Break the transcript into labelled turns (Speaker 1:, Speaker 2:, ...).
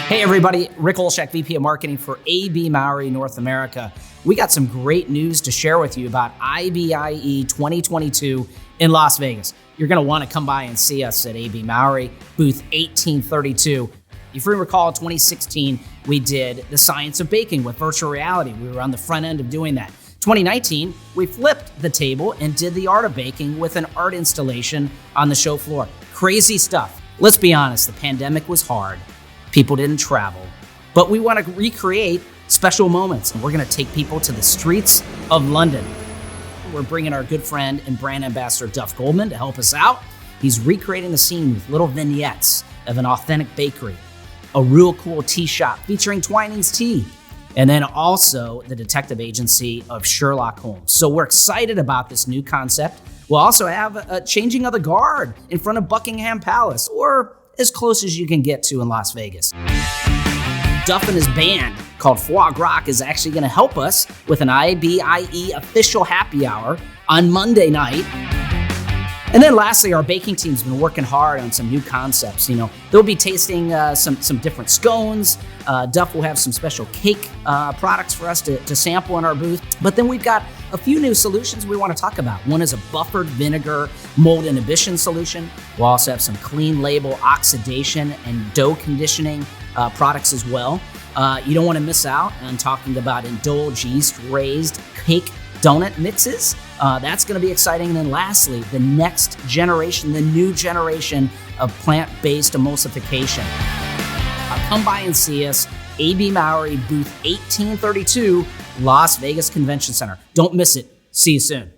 Speaker 1: Hey everybody, Rick Olszak, VP of Marketing for Mauri North America. We got some great news to share with you about IBIE 2022 in Las Vegas. You're going to want to come by and see us at Mauri, booth 1832. If you recall, 2016, we did the science of baking with virtual reality. We were on the front end of doing that. 2019, we flipped the table and did the art of baking with an art installation on the show floor. Crazy stuff. Let's be honest, the pandemic was hard. People didn't travel, but we want to recreate special moments, and we're going to take people to the streets of London. We're bringing our good friend and brand ambassador Duff Goldman to help us out. He's recreating the scene with little vignettes of an authentic bakery, a real cool tea shop featuring Twinings tea, and then also the detective agency of Sherlock Holmes. So we're excited about this new concept. We'll also have a changing of the guard in front of Buckingham Palace, or as close as you can get to in Las Vegas. Duff and his band called Foie Gras is actually going to help us with an IBIE official happy hour on Monday night. And then lastly, our baking team's been working hard on some new concepts. They'll be tasting some different scones. Duff will have some special cake products for us to sample in our booth. But then we've got a few new solutions we want to talk about. One is a buffered vinegar mold inhibition solution. We'll also have some clean label oxidation and dough conditioning products as well. You don't want to miss out on talking about Indulge yeast raised cake donut mixes. That's going to be exciting. And then lastly, the next generation, the new generation of plant-based emulsification. Come by and see us, Mauri, booth 1832, Las Vegas Convention Center. Don't miss it. See you soon.